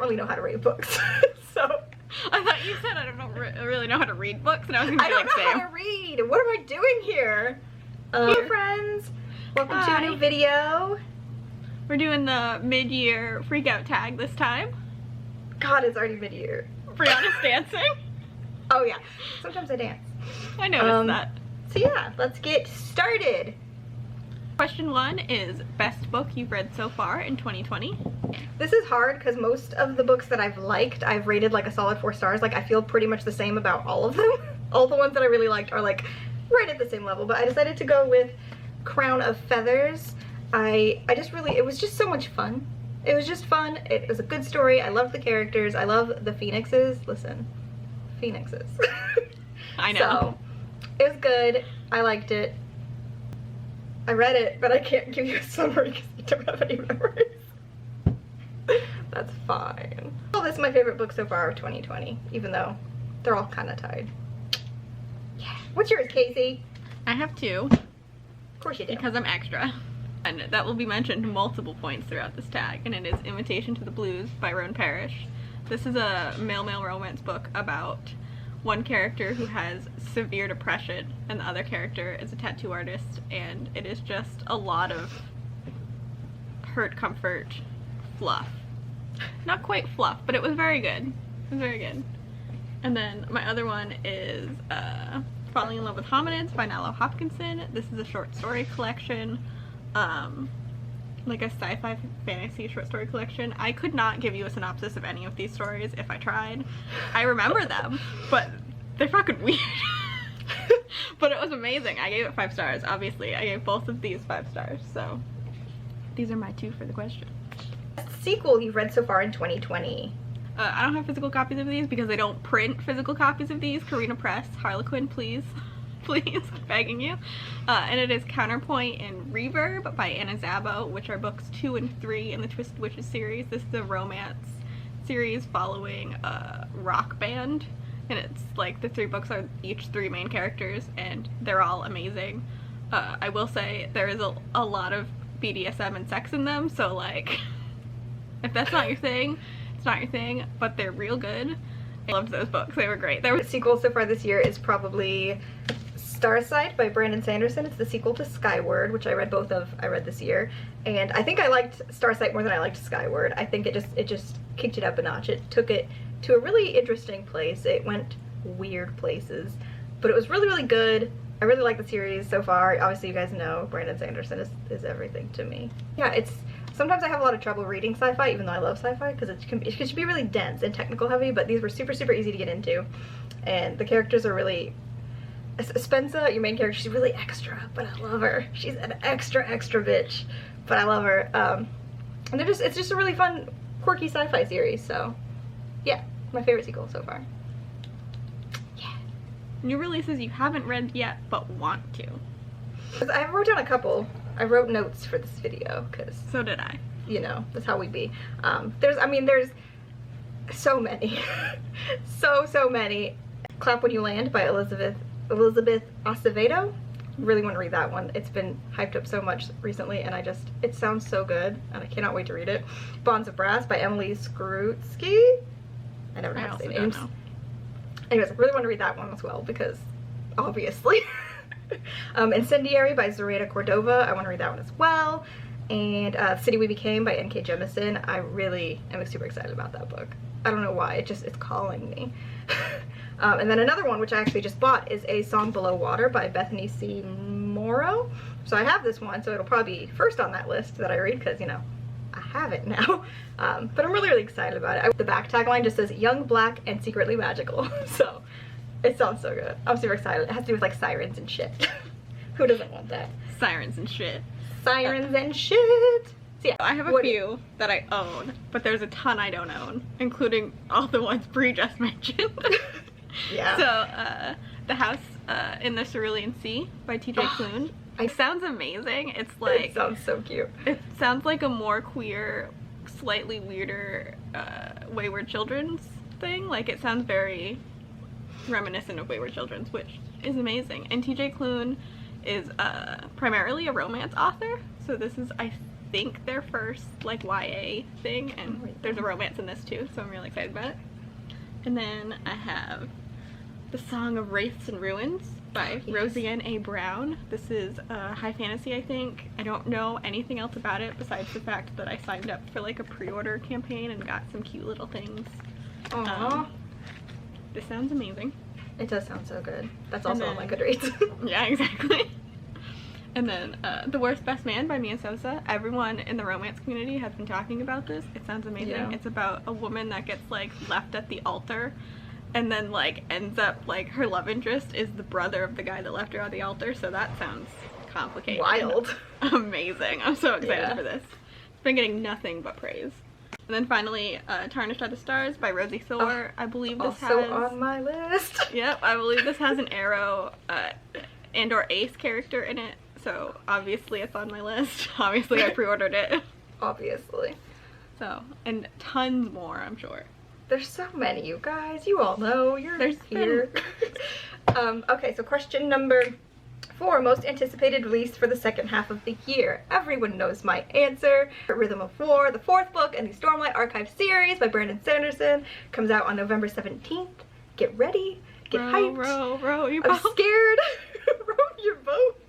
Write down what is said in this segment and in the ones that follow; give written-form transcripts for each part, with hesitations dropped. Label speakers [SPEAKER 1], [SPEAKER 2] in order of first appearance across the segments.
[SPEAKER 1] really know how to read books. So
[SPEAKER 2] I thought you said I don't really know how to read books, and I was gonna be like,
[SPEAKER 1] I don't know how to read. What am I doing here? Hey friends, welcome to a new video.
[SPEAKER 2] We're doing the mid-year freak-out tag this time.
[SPEAKER 1] God, it's already mid-year.
[SPEAKER 2] Brianna's dancing.
[SPEAKER 1] Oh yeah, sometimes I dance.
[SPEAKER 2] I noticed that.
[SPEAKER 1] So yeah, let's get started.
[SPEAKER 2] Question 1 is best book you've read so far in 2020.
[SPEAKER 1] This is hard because most of the books that I've liked, I've rated like a solid 4 stars. Like I feel pretty much the same about all of them. All the ones that I really liked are like right at the same level, but I decided to go with Crown of Feathers. It was just so much fun. It was just fun. It was a good story. I love the characters. I love the phoenixes. Listen, phoenixes.
[SPEAKER 2] I know.
[SPEAKER 1] So, it was good. I liked it. I read it, but I can't give you a summary because I don't have any memories. That's fine. Well, this is my favorite book so far of 2020, even though they're all kind of tied. Yeah. What's yours, Casey?
[SPEAKER 2] I have 2.
[SPEAKER 1] Of course you do.
[SPEAKER 2] Because I'm extra. And that will be mentioned multiple points throughout this tag, and it is Invitation to the Blues by Roan Parrish. This is a male-male romance book about one character who has severe depression and the other character is a tattoo artist, and it is just a lot of hurt comfort fluff. Not quite fluff, but it was very good. It was very good. And then my other one is Falling in Love with Hominids by Nalo Hopkinson. This is a short story collection, like a sci-fi fantasy short story collection. I could not give you a synopsis of any of these stories if I tried. I remember them, but they're fucking weird. But it was amazing. I gave it 5 stars, obviously. I gave both of these 5 stars, so these are my 2 for the question.
[SPEAKER 1] Sequel you've read so far in 2020?
[SPEAKER 2] I don't have physical copies of these because they don't print physical copies of these. Carina Press, Harlequin, please. Please, begging you. And it is Counterpoint and Reverb by Anna Szabo, which are books 2 and 3 in the Twisted Witches series. This is a romance series following a rock band, and it's like the 3 books are each 3 main characters, and they're all amazing. I will say there is a lot of BDSM and sex in them, so like, if that's not your thing, it's not your thing, but they're real good. I loved those books. They were great. The
[SPEAKER 1] sequel so far this year is probably Starsight by Brandon Sanderson. It's the sequel to Skyward, which I read both of. I read this year, and I think I liked Starsight more than I liked Skyward. I think it just kicked it up a notch. It took it to a really interesting place. It went weird places, but it was really, really good. I really like the series so far. Obviously, you guys know Brandon Sanderson is everything to me. Yeah, sometimes I have a lot of trouble reading sci-fi, even though I love sci-fi, because it can be really dense and technical heavy, but these were super, super easy to get into, and the characters are really. Spensa, your main character, she's really extra, but I love her. She's an extra bitch, but I love her. And it's just a really fun, quirky sci-fi series, so yeah, my favorite sequel so far. Yeah.
[SPEAKER 2] new releases you haven't read yet but want to.
[SPEAKER 1] I wrote down a couple. I wrote notes for this video, because
[SPEAKER 2] so did I.
[SPEAKER 1] You know, that's how we be. There's so many. so many. Clap When You Land by Elizabeth Acevedo. Really want to read that one. It's been hyped up so much recently, and it sounds so good, and I cannot wait to read it. Bonds of Brass by Emily Skrutsky. I never know how to say names. Anyways, I really want to read that one as well, because obviously. Incendiary by Zoraida Cordova. I want to read that one as well. And City We Became by N.K. Jemisin. I really am super excited about that book. I don't know why, it's calling me. And then another one, which I actually just bought, is A Song Below Water by Bethany C. Morrow. So I have this one, so it'll probably be first on that list that I read, because, you know, I have it now. But I'm really, really excited about it. The back tagline just says, young, black, and secretly magical. So it sounds so good. I'm super excited. It has to do with, like, sirens and shit. Who doesn't want that?
[SPEAKER 2] Sirens and shit.
[SPEAKER 1] Sirens and shit. So yeah,
[SPEAKER 2] I have a few that I own, but there's a ton I don't own, including all the ones Brie just mentioned.
[SPEAKER 1] Yeah.
[SPEAKER 2] So, The House in the Cerulean Sea by T.J. Klune. It sounds amazing. It's like...
[SPEAKER 1] It sounds so cute.
[SPEAKER 2] It sounds like a more queer, slightly weirder Wayward Children's thing. Like, it sounds very reminiscent of Wayward Children's, which is amazing. And T.J. Klune is primarily a romance author. So this is, I think, their first, like, YA thing, and there's a romance in this too, so I'm really excited about it. And then I have The Song of Wraiths and Ruins by Roseanne A. Brown. This is high fantasy, I think. I don't know anything else about it besides the fact that I signed up for like a pre-order campaign and got some cute little things.
[SPEAKER 1] Aww.
[SPEAKER 2] This sounds amazing.
[SPEAKER 1] It does sound so good. That's also on my Goodreads.
[SPEAKER 2] Yeah, exactly. And then The Worst Best Man by Mia Sosa. Everyone in the romance community has been talking about this. It sounds amazing.
[SPEAKER 1] Yeah.
[SPEAKER 2] It's about a woman that gets like left at the altar and then like ends up like her love interest is the brother of the guy that left her at the altar, so that sounds complicated.
[SPEAKER 1] Wild.
[SPEAKER 2] Amazing. I'm so excited
[SPEAKER 1] Yeah.
[SPEAKER 2] for this. It's been getting nothing but praise. And then finally, Tarnished by the Stars by Rosie Thor. I believe this
[SPEAKER 1] Also
[SPEAKER 2] has...
[SPEAKER 1] on my list.
[SPEAKER 2] Yep, I believe this has an Arrow and or Ace character in it, so obviously it's on my list. Obviously I pre-ordered it.
[SPEAKER 1] Obviously.
[SPEAKER 2] So, and tons more, I'm sure.
[SPEAKER 1] There's so many, you guys. You all know. You're
[SPEAKER 2] There's
[SPEAKER 1] here. Okay, so question number 4. Most anticipated release for the second half of the year. Everyone knows my answer. Rhythm of War, the 4th book in the Stormlight Archive series by Brandon Sanderson. Comes out on November 17th. Get ready. Get hyped.
[SPEAKER 2] Row your
[SPEAKER 1] I'm
[SPEAKER 2] boat.
[SPEAKER 1] scared. Row your boat.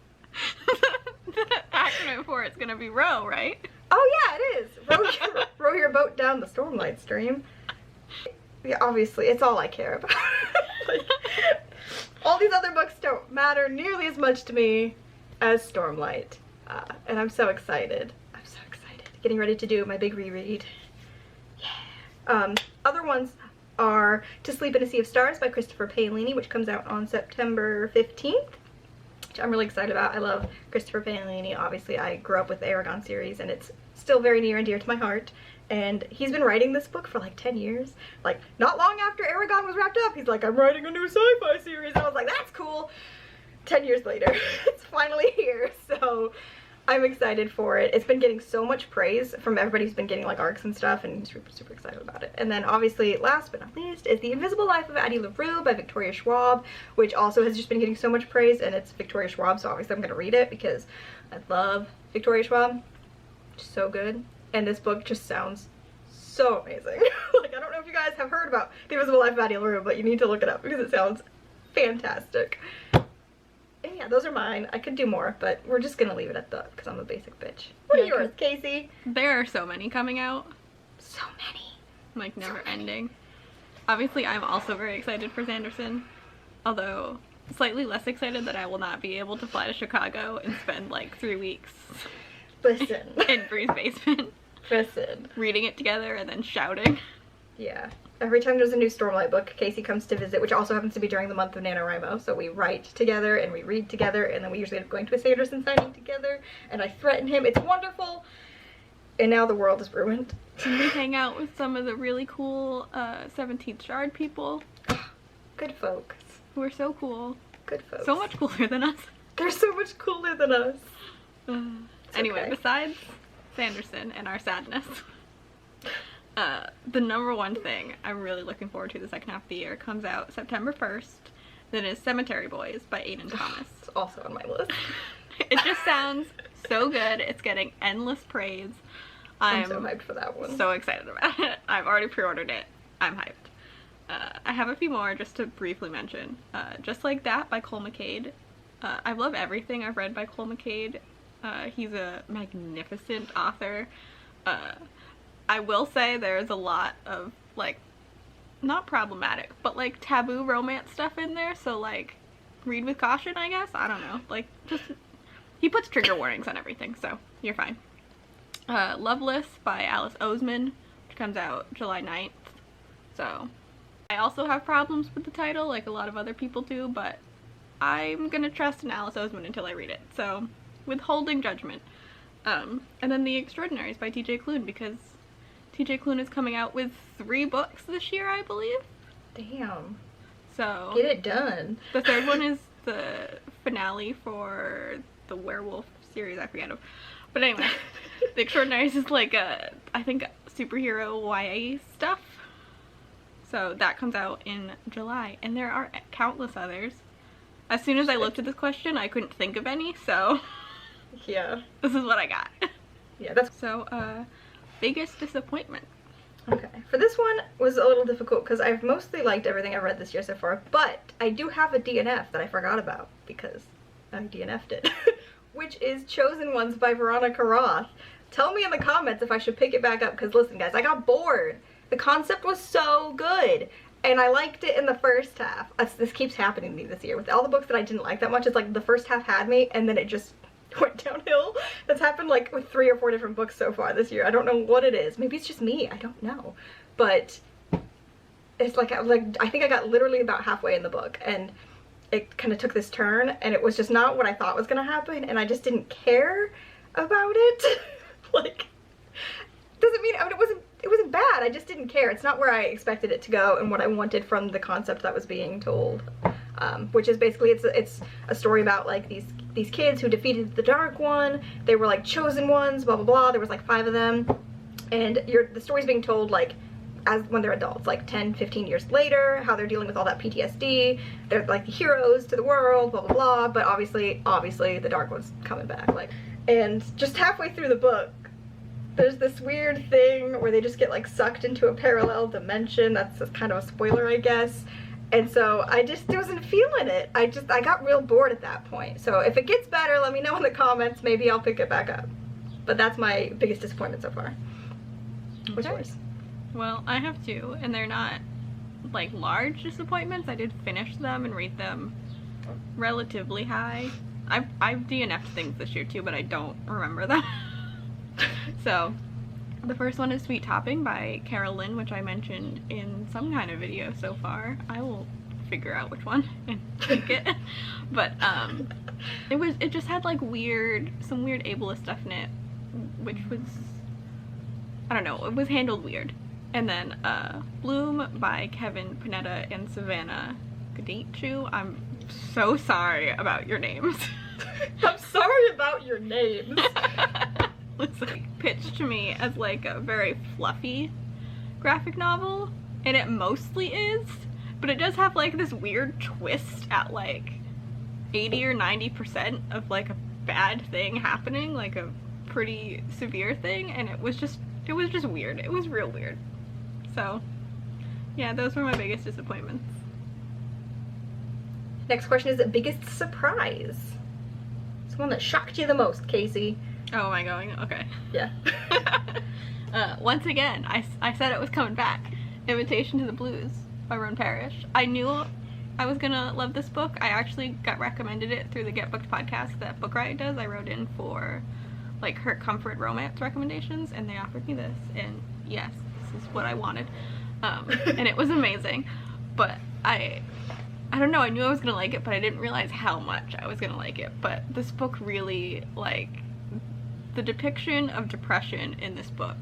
[SPEAKER 2] The acronym for it's gonna be row, right?
[SPEAKER 1] Oh yeah, it is. Row your boat down the Stormlight stream. Yeah, obviously, it's all I care about. Like, all these other books don't matter nearly as much to me as Stormlight. And I'm so excited. I'm so excited. Getting ready to do my big reread. Yeah. Other ones are To Sleep in a Sea of Stars by Christopher Paolini, which comes out on September 15th. Which I'm really excited about. I love Christopher Paolini. Obviously, I grew up with the Aragon series, and it's still very near and dear to my heart. And he's been writing this book for like 10 years. Like, not long after Aragon was wrapped up, he's like, I'm writing a new sci-fi series. And I was like, that's cool. 10 years later, it's finally here. So I'm excited for it. It's been getting so much praise from everybody who's been getting like arcs and stuff, and super, super excited about it. And then obviously, last but not least, is The Invisible Life of Addie LaRue by Victoria Schwab, which also has just been getting so much praise, and it's Victoria Schwab, so obviously I'm going to read it because I love Victoria Schwab. Just so good. And this book just sounds so amazing. Like, I don't know if you guys have heard about The Invisible Life of Addie LaRue, but you need to look it up because it sounds fantastic. And yeah, those are mine. I could do more, but we're just gonna leave it at that because I'm a basic bitch. What are yours, Casey?
[SPEAKER 2] There are so many coming out.
[SPEAKER 1] So many.
[SPEAKER 2] Like, never ending. Obviously, I'm also very excited for Sanderson, although slightly less excited that I will not be able to fly to Chicago and spend like 3 weeks
[SPEAKER 1] Listen.
[SPEAKER 2] in Bree's basement
[SPEAKER 1] Listen.
[SPEAKER 2] reading it together and then shouting.
[SPEAKER 1] Yeah. Every time there's a new Stormlight book, Casey comes to visit, which also happens to be during the month of NaNoWriMo. So we write together and we read together, and then we usually end up going to a Sanderson signing together, and I threaten him. It's wonderful. And now the world is ruined.
[SPEAKER 2] And we hang out with some of the really cool 17th Shard people.
[SPEAKER 1] Good folks.
[SPEAKER 2] Who are so cool.
[SPEAKER 1] Good folks.
[SPEAKER 2] So much cooler than us.
[SPEAKER 1] They're so much cooler than us.
[SPEAKER 2] Anyway,
[SPEAKER 1] okay.
[SPEAKER 2] Besides Sanderson and our sadness, the number one thing I'm really looking forward to the second half of the year comes out September 1st. That is Cemetery Boys by Aiden Thomas.
[SPEAKER 1] It's also on my list.
[SPEAKER 2] It just sounds so good. It's getting endless praise.
[SPEAKER 1] I'm so hyped for that one.
[SPEAKER 2] So excited about it. I've already pre-ordered it. I'm hyped. I have a few more just to briefly mention. Just Like That by Cole McCade. I love everything I've read by Cole McCade. He's a magnificent author. I will say there's a lot of, like, not problematic, but like taboo romance stuff in there, so like, read with caution, I guess. I don't know. Like, just, he puts trigger warnings on everything, so you're fine. Loveless by Alice Oseman, which comes out July 9th. So, I also have problems with the title, like a lot of other people do, but I'm gonna trust in Alice Oseman until I read it, so withholding judgment. And then The Extraordinaries by TJ Klune, because TJ Klune is coming out with 3 books this year, I believe.
[SPEAKER 1] Damn.
[SPEAKER 2] So
[SPEAKER 1] Get it done.
[SPEAKER 2] the third one is the finale for the werewolf series I forget of. But anyway, The Extraordinaries is like I think superhero YA stuff. So that comes out in July, and there are countless others. As soon as I looked at this question, I couldn't think of any, so
[SPEAKER 1] Yeah.
[SPEAKER 2] this is what I got.
[SPEAKER 1] Yeah, that's
[SPEAKER 2] So, biggest disappointment.
[SPEAKER 1] okay. For this one was a little difficult because I've mostly liked everything I've read this year so far, but I do have a DNF that I forgot about because I DNF'd it, which is Chosen Ones by Veronica Roth. Tell me in the comments if I should pick it back up, because listen guys, I got bored. The concept was so good, and I liked it in the first half. This keeps happening to me this year. With all the books that I didn't like that much, it's like the first half had me, and then it just went downhill. That's happened like with 3 or 4 different books so far this year. I don't know what it is. Maybe it's just me. I don't know. But it's like, I think I got literally about halfway in the book, and it kind of took this turn, and it was just not what I thought was going to happen, and I just didn't care about it. Like, doesn't mean, I mean, it wasn't bad. I just didn't care. It's not where I expected it to go and what I wanted from the concept that was being told. Which is basically, it's a story about like these kids who defeated the Dark One. They were like chosen ones, blah blah blah. There was like 5 of them, and the story's being told like as when they're adults, like 10-15 years later, how they're dealing with all that PTSD. They're like the heroes to the world, blah blah blah. But obviously the Dark One's coming back. Like, and just halfway through the book, there's this weird thing where they just get like sucked into a parallel dimension. That's kind of a spoiler, I guess. And so I just wasn't feeling it. I got real bored at that point. So if it gets better, let me know in the comments. Maybe I'll pick it back up. But that's my biggest disappointment so far. What's yours?
[SPEAKER 2] Well, I have 2, and they're not like large disappointments. I did finish them and rate them relatively high. I've DNF'd things this year too, but I don't remember them. So, the first one is Sweet Topping by Carol Lynn, which I mentioned in some kind of video so far. I will figure out which one and link it. But it just had like some weird ableist stuff in it, which was, I don't know, it was handled weird. And then Bloom by Kevin Panetta and Savannah Gadichu. I'm so sorry about your names.
[SPEAKER 1] I'm sorry about your names.
[SPEAKER 2] It's like pitched to me as like a very fluffy graphic novel, and it mostly is, but it does have like this weird twist at like 80 or 90% of like a bad thing happening, like a pretty severe thing, and it was just weird. It was real weird. So yeah, those were my biggest disappointments.
[SPEAKER 1] Next question is the biggest surprise. It's the one that shocked you the most, Casey.
[SPEAKER 2] Oh, am I going? Okay.
[SPEAKER 1] Yeah.
[SPEAKER 2] Once again, I said it was coming back. Invitation to the Blues by Roan Parrish. I knew I was gonna love this book. I actually got recommended it through the Get Booked podcast that Book Riot does. I wrote in for like her comfort romance recommendations, and they offered me this, and yes, this is what I wanted. And it was amazing. But I don't know, I knew I was gonna like it, but I didn't realize how much I was gonna like it. But this book really, like, the depiction of depression in this book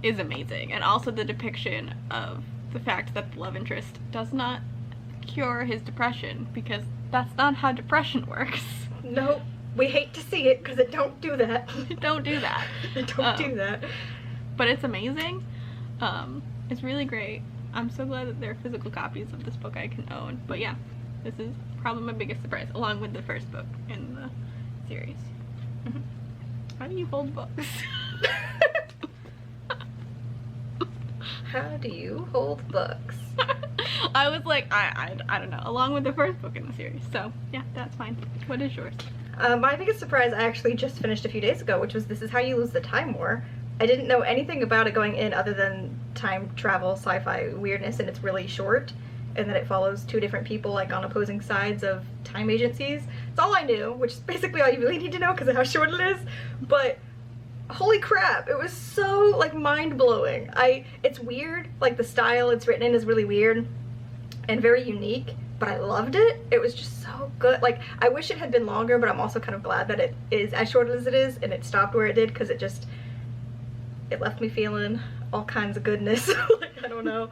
[SPEAKER 2] is amazing, and also the depiction of the fact that the love interest does not cure his depression, because that's not how depression works.
[SPEAKER 1] No, we hate to see it because it don't do that.
[SPEAKER 2] Don't do that.
[SPEAKER 1] It don't do that.
[SPEAKER 2] But it's amazing. It's really great. I'm so glad that there are physical copies of this book I can own. But yeah, this is probably my biggest surprise, along with the first book in the series. Mm-hmm. How do you hold books?
[SPEAKER 1] How do you hold books?
[SPEAKER 2] I was like, I don't know, along with the first book in the series. So yeah, that's fine. What is yours?
[SPEAKER 1] My biggest surprise I actually just finished a few days ago, which was This Is How You Lose the Time War. I didn't know anything about it going in other than time travel, sci-fi weirdness, and it's really short, and that it follows 2 different people like on opposing sides of time agencies. It's all I knew, which is basically all you really need to know because of how short it is. But holy crap, it was so like mind-blowing. It's weird, like the style it's written in is really weird and very unique, but I loved it. It was just so good. Like, I wish it had been longer, but I'm also kind of glad that it is as short as it is, and it stopped where it did, because it left me feeling all kinds of goodness. Like, I don't know.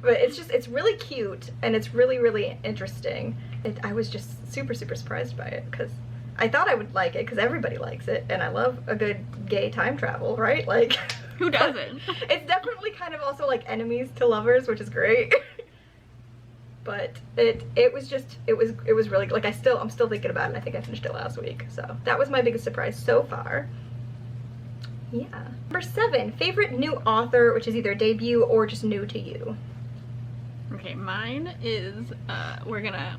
[SPEAKER 1] But it's really cute, and it's really, really interesting. I was just super, super surprised by it, because I thought I would like it, because everybody likes it, and I love a good gay time travel, right? Like,
[SPEAKER 2] who doesn't?
[SPEAKER 1] It's definitely kind of also like enemies to lovers, which is great. But it was really, like, I'm still thinking about it, and I think I finished it last week. So that was my biggest surprise so far. Yeah. Number 7, favorite new author, which is either debut or just new to you.
[SPEAKER 2] Okay, mine is, we're gonna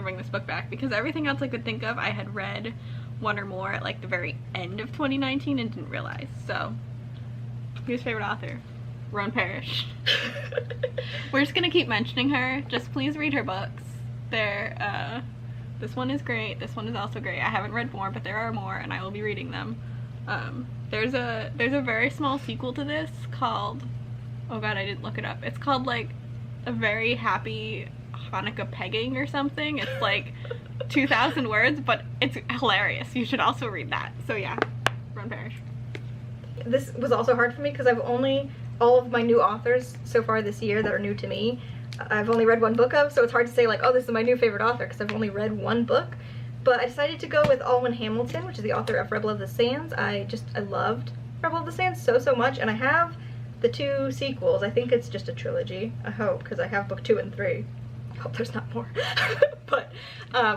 [SPEAKER 2] bring this book back because everything else I could think of I had read one or more at like the very end of 2019 and didn't realize. So, who's favorite author? Roan Parrish. We're just gonna keep mentioning her. Just please read her books. They're, this one is great, this one is also great. I haven't read more, but there are more and I will be reading them. There's a very small sequel to this called, oh god, I didn't look it up. It's called like A Very Happy Hanukkah Pegging or something. It's like 2,000 words, but it's hilarious. You should also read that. So yeah, Roan Parrish.
[SPEAKER 1] This was also hard for me because all of my new authors so far this year that are new to me, I've only read one book of, so it's hard to say like, oh, this is my new favorite author because I've only read one book. But I decided to go with Alwyn Hamilton, which is the author of Rebel of the Sands. I loved Rebel of the Sands so much, and I have the 2 sequels. I think it's just a trilogy, I hope, because I have book 2 and 3. I hope there's not more. But,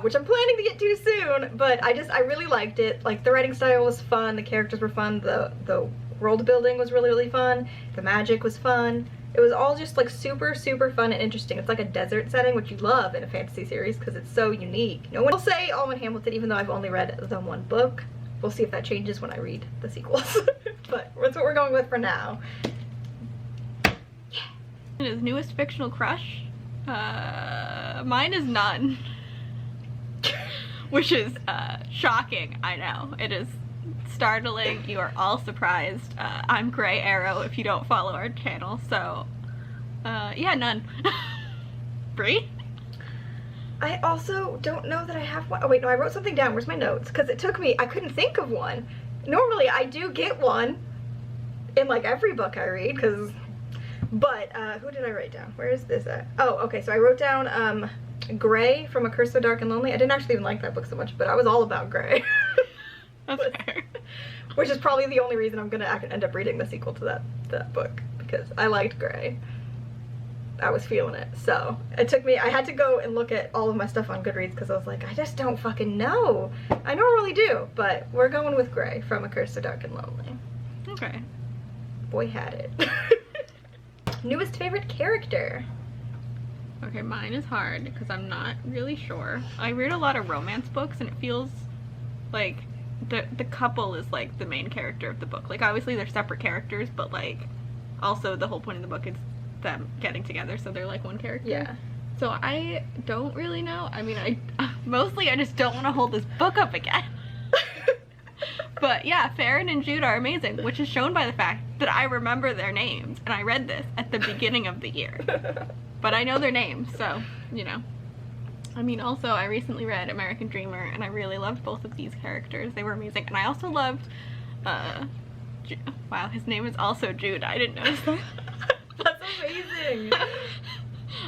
[SPEAKER 1] which I'm planning to get to soon, but I really liked it. Like, the writing style was fun, the characters were fun, the world building was really fun, the magic was fun. It was all just like super fun and interesting. It's like a desert setting, which you love in a fantasy series because it's so unique. No one will say Alwyn Hamilton, even though I've only read the one book. We'll see if that changes when I read the sequels. But that's what we're going with for now.
[SPEAKER 2] Yeah. His newest fictional crush? Mine is none. Which is shocking, I know. It is startling. You are all surprised. I'm Gray Arrow if you don't follow our channel, so yeah, none. Brie?
[SPEAKER 1] I also don't know that I have one. Oh wait, no, I wrote something down. Where's my notes? Because it took me, I couldn't think of one. Normally I do get one in like every book I read, but who did I write down? Where is this at? Oh, okay, so I wrote down Gray from A Curse So Dark and Lonely. I didn't actually even like that book so much, but I was all about Gray.
[SPEAKER 2] That's fair.
[SPEAKER 1] Which is probably the only reason I'm gonna end up reading the sequel to that book, because I liked Gray. I was feeling it. So it took me, I had to go and look at all of my stuff on Goodreads because I was like, I just don't fucking know. I normally do, but we're going with Gray from A Curse So Dark and Lonely.
[SPEAKER 2] Okay.
[SPEAKER 1] Boy had it. Newest favorite character?
[SPEAKER 2] Okay, mine is hard because I'm not really sure. I read a lot of romance books and it feels like the couple is like the main character of the book. Like obviously they're separate characters, but like also the whole point of the book is them getting together, so they're like one character.
[SPEAKER 1] Yeah.
[SPEAKER 2] So I don't really know. I mean, I just don't want to hold this book up again. But yeah, Farron and Jude are amazing, which is shown by the fact that I remember their names, and I read this at the beginning of the year. But I know their names, so, you know. I mean, also, I recently read American Dreamer, and I really loved both of these characters. They were amazing. And I also loved, wow, his name is also Jude. I didn't notice that.
[SPEAKER 1] That's amazing.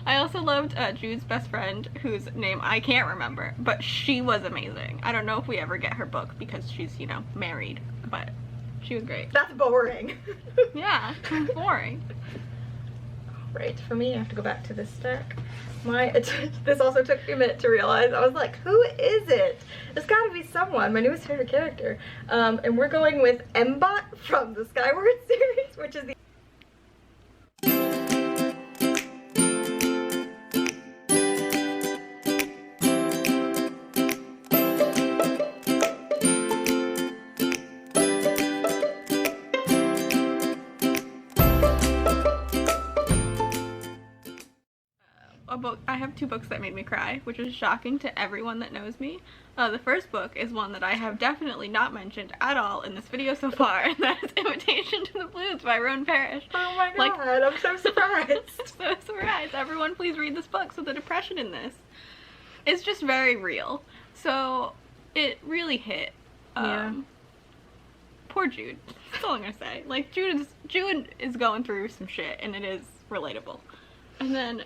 [SPEAKER 2] I also loved Jude's best friend, whose name I can't remember, but she was amazing. I don't know if we ever get her book because she's, you know, married, but she was great.
[SPEAKER 1] That's boring.
[SPEAKER 2] Yeah, it's boring.
[SPEAKER 1] Right, for me, I have to go back to this stack. This also took me a minute to realize. I was like, who is it? There's gotta be someone, my newest favorite character. And we're going with Mbot from the Skyward series, which is the
[SPEAKER 2] book. I have two books that made me cry, which is shocking to everyone that knows me. The first book is one that I have definitely not mentioned at all in this video so far, and that is Invitation to the Blues by Roan Parrish.
[SPEAKER 1] Oh my god, I'm so surprised.
[SPEAKER 2] So surprised. Everyone please read this book. So the depression in this is just very real. So it really hit.
[SPEAKER 1] Yeah.
[SPEAKER 2] Poor Jude. That's all I'm gonna say. Like, Jude is going through some shit, and it is relatable. And then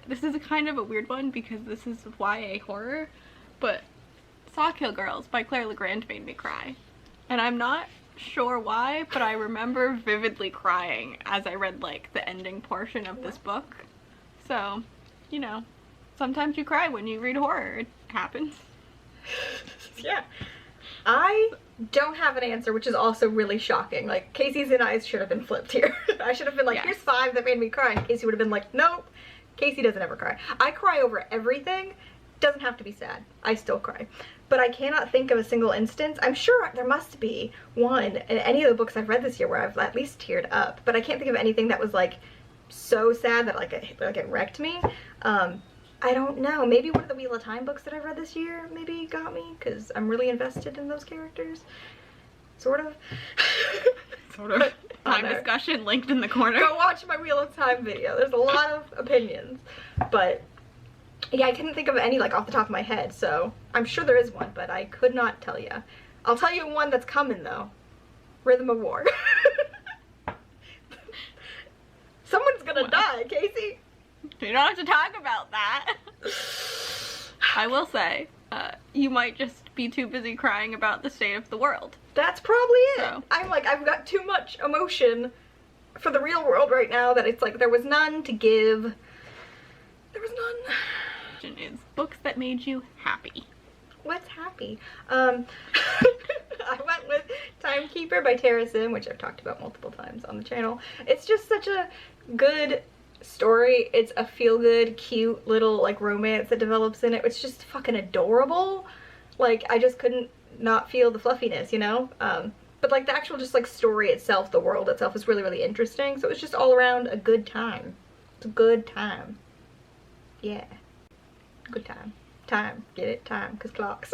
[SPEAKER 2] this is a kind of a weird one because this is YA horror, but Sawkill Girls by Claire Legrand made me cry. And I'm not sure why, but I remember vividly crying as I read like the ending portion of this book. So, you know, sometimes you cry when you read horror. It happens.
[SPEAKER 1] Yeah. I don't have an answer, which is also really shocking. Like, Casey's and I should have been flipped here. I should have been like,
[SPEAKER 2] Yes.
[SPEAKER 1] here's 5 that made me cry, and Casey would have been like, nope. Casey doesn't ever cry. I cry over everything. Doesn't have to be sad. I still cry. But I cannot think of a single instance. I'm sure there must be one in any of the books I've read this year where I've at least teared up, but I can't think of anything that was like so sad that like it wrecked me. I don't know. Maybe one of the Wheel of Time books that I've read this year maybe got me, because I'm really invested in those characters. Sort of.
[SPEAKER 2] Sort of. Time discussion linked in the corner.
[SPEAKER 1] Go watch my Wheel of Time video. There's a lot of opinions. But yeah, I couldn't think of any like off the top of my head, so I'm sure there is one, but I could not tell you. I'll tell you one that's coming though. Rhythm of War. Someone's gonna die, Casey.
[SPEAKER 2] You don't have to talk about that. I will say, you might just be too busy crying about the state of the world.
[SPEAKER 1] That's probably it.
[SPEAKER 2] So.
[SPEAKER 1] I'm like, I've got too much emotion for the real world right now that it's like there was none to give. There was none.
[SPEAKER 2] Is books that made you happy.
[SPEAKER 1] What's happy? I went with Timekeeper by Tara Sim, which I've talked about multiple times on the channel. It's just such a good story. It's a feel-good, cute little like romance that develops in it. It's just fucking adorable. Like, I just couldn't not feel the fluffiness, you know? But like the actual just like story itself, the world itself is really, really interesting. So it's just all around a good time. It's a good time. Yeah. Good time. Time. Get it? Time. Because clocks.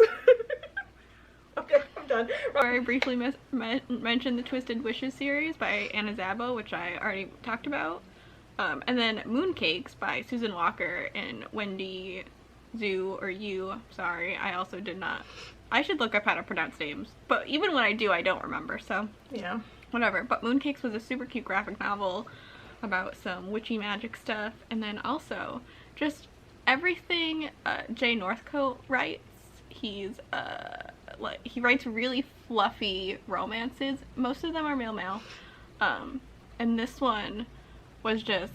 [SPEAKER 1] Okay, I'm done.
[SPEAKER 2] I briefly mentioned the Twisted Wishes series by Anna Szabo, which I already talked about. And then Mooncakes by Susan Walker and Wendy Zhu, or Yu. Sorry, I also did not. I should look up how to pronounce names. But even when I do, I don't remember, so.
[SPEAKER 1] Yeah.
[SPEAKER 2] Whatever. But Mooncakes was a super cute graphic novel about some witchy magic stuff. And then also, just everything Jay Northcote writes. He's like, he writes really fluffy romances. Most of them are male. And this one was just,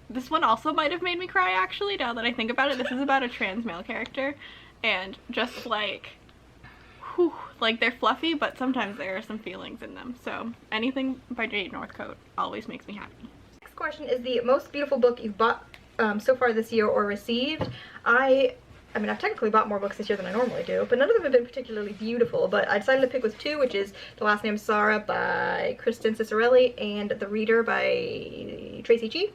[SPEAKER 2] this one also might have made me cry, actually, now that I think about it. This is about a trans male character, and just like, whew, like they're fluffy, but sometimes there are some feelings in them. So anything by Jay Northcote always makes me happy.
[SPEAKER 1] Next question is the most beautiful book you've bought so far this year or received. I mean, I've technically bought more books this year than I normally do, but none of them have been particularly beautiful, but I decided to pick with 2, which is The Last Name Sarah by Kristen Cicerelli and The Reader by Tracy Chee.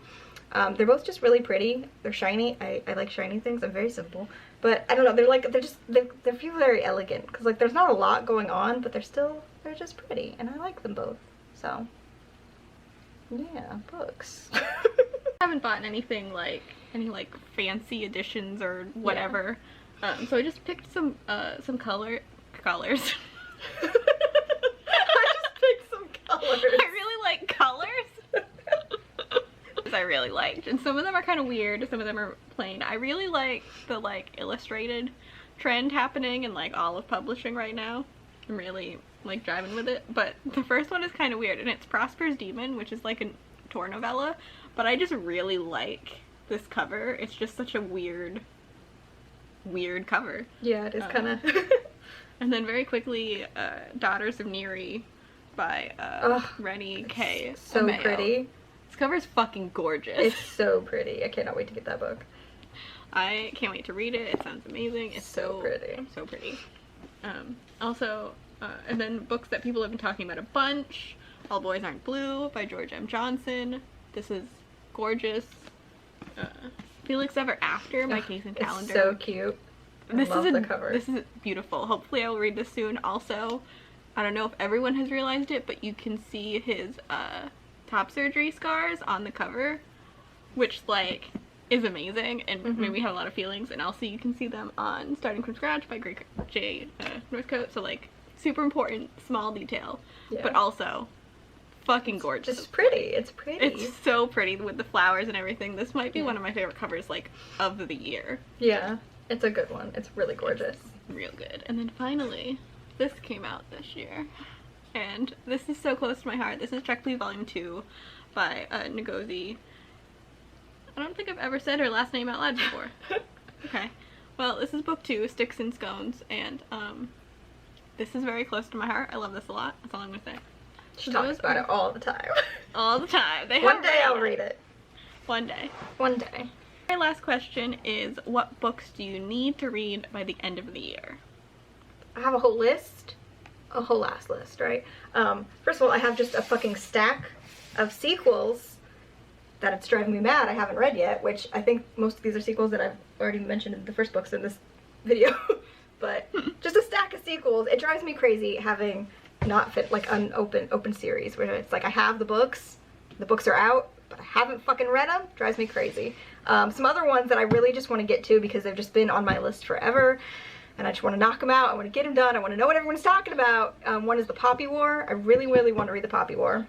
[SPEAKER 1] They're both just really pretty. They're shiny. I like shiny things. I'm very simple. But I don't know, they feel very elegant, because like there's not a lot going on, but they're just pretty, and I like them both. So, yeah, books.
[SPEAKER 2] I haven't bought anything like any like fancy editions or whatever. Yeah. So I just picked some colors.
[SPEAKER 1] I just picked some colors.
[SPEAKER 2] I really like colors. I really liked, and some of them are kind of weird, some of them are plain. I really like the like illustrated trend happening in like all of publishing right now. I'm really like driving with it, but the first one is kind of weird, and it's Prosper's Demon, which is like a tour novella, but I just really like this cover. It's just such a weird cover.
[SPEAKER 1] Yeah, it is kind of.
[SPEAKER 2] And then very quickly, Daughters of Neri by Rennie K.
[SPEAKER 1] So
[SPEAKER 2] Ameo.
[SPEAKER 1] pretty.
[SPEAKER 2] This cover is fucking gorgeous.
[SPEAKER 1] It's so pretty. I cannot wait to get that book.
[SPEAKER 2] I can't wait to read it. It sounds amazing. It's so
[SPEAKER 1] pretty.
[SPEAKER 2] So pretty. Also, and then books that people have been talking about a bunch. All Boys Aren't Blue by George M. Johnson. This is gorgeous. Felix Ever After by Kason Calendar.
[SPEAKER 1] It's so cute. I love the cover.
[SPEAKER 2] This is beautiful. Hopefully I will read this soon. Also, I don't know if everyone has realized it, but you can see his top surgery scars on the cover, which like is amazing and made me have a lot of feelings. And also you can see them on Starting From Scratch by Jay Northcote. So like super important small detail, but also fucking gorgeous.
[SPEAKER 1] It's pretty. It's pretty.
[SPEAKER 2] It's so pretty with the flowers and everything. This might be one of my favorite covers like of the year.
[SPEAKER 1] Yeah, it's a good one. It's really gorgeous.
[SPEAKER 2] It's real good. And then finally, this came out this year. And this is so close to my heart. This is Check Please Volume 2 by Ngozi. I don't think I've ever said her last name out loud before. Okay. Well, this is book 2, Sticks and Scones, and this is very close to my heart. I love this a lot. That's all I'm gonna say.
[SPEAKER 1] She talks about it all the time.
[SPEAKER 2] All the time.
[SPEAKER 1] One day I'll read it.
[SPEAKER 2] One day.
[SPEAKER 1] One day.
[SPEAKER 2] My last question is, what books do you need to read by the end of the year?
[SPEAKER 1] I have a whole list. A whole ass list, right? First of all, I have just a fucking stack of sequels that it's driving me mad I haven't read yet, which I think most of these are sequels that I've already mentioned in the first books in this video. But just a stack of sequels. It drives me crazy having not fit like an open series where it's like I have the books are out, but I haven't fucking read them. Drives me crazy. Some other ones that I really just want to get to because they've just been on my list forever, and I just want to knock them out. I want to get them done. I want to know what everyone's talking about. One is the Poppy War. I really want to read the Poppy War.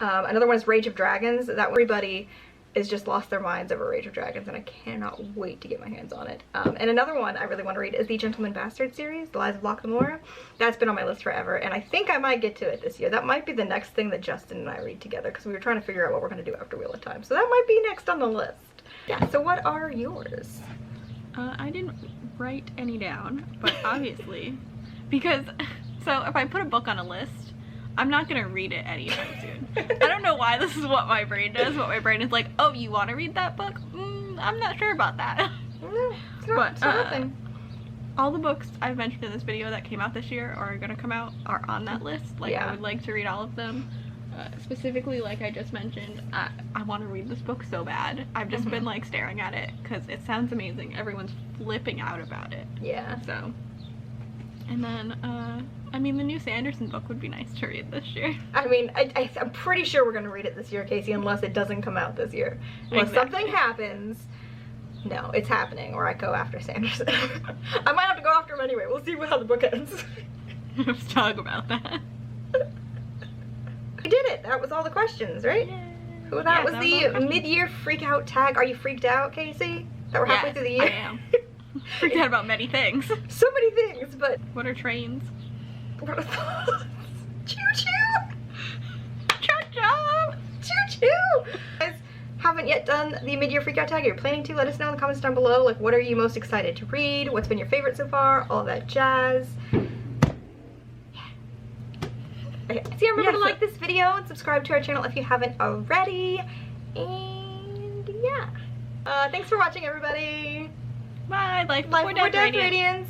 [SPEAKER 1] Another one is Rage of Dragons. That everybody is just lost their minds over Rage of Dragons, and I cannot wait to get my hands on it. And another one I really want to read is the Gentleman Bastard series, The Lies of Locke Lamora. That's been on my list forever, and I think I might get to it this year. That might be the next thing that Justin and I read together, because we were trying to figure out what we're going to do after Wheel of Time. So that might be next on the list. Yeah, so what are yours?
[SPEAKER 2] I didn't write any down, but obviously, because, so if I put a book on a list, I'm not gonna read it anytime soon. I don't know why this is what my brain does. What my brain is like, oh, you want to read that book? I'm not sure about that.
[SPEAKER 1] No, it's not a thing.
[SPEAKER 2] All the books I've mentioned in this video that came out this year or are gonna come out are on that list. Like,
[SPEAKER 1] yeah.
[SPEAKER 2] I would like to read all of them. Specifically, like I just mentioned, I want to read this book so bad. I've just been like staring at it because it sounds amazing. Everyone's flipping out about it.
[SPEAKER 1] Yeah.
[SPEAKER 2] So, and then, I mean, the new Sanderson book would be nice to read this year.
[SPEAKER 1] I mean, I'm pretty sure we're going to read it this year, Casey, unless it doesn't come out this year. Unless something happens. No, it's happening, or I go after Sanderson. I might have to go after him anyway. We'll see how the book ends.
[SPEAKER 2] Let's talk about that.
[SPEAKER 1] We did it. That was all the questions, right?
[SPEAKER 2] Yay.
[SPEAKER 1] Well, that was
[SPEAKER 2] all
[SPEAKER 1] the
[SPEAKER 2] questions.
[SPEAKER 1] mid-year freak out tag. Are you freaked out, Casey? That we're halfway through the year?
[SPEAKER 2] I am. Freaked out about many things.
[SPEAKER 1] So many things, but...
[SPEAKER 2] What are trains?
[SPEAKER 1] What are thoughts? Choo-choo!
[SPEAKER 2] Choo-choo!
[SPEAKER 1] Choo-choo! Guys, haven't yet done the mid-year freak out tag. You're planning to? Let us know in the comments down below. Like, what are you most excited to read? What's been your favorite so far? All that jazz. Okay, so remember to like this video and subscribe to our channel if you haven't already. And yeah. Thanks for watching, everybody.
[SPEAKER 2] Bye. Life
[SPEAKER 1] Life
[SPEAKER 2] before
[SPEAKER 1] Before
[SPEAKER 2] Death
[SPEAKER 1] Death
[SPEAKER 2] Radiance.
[SPEAKER 1] Radiance.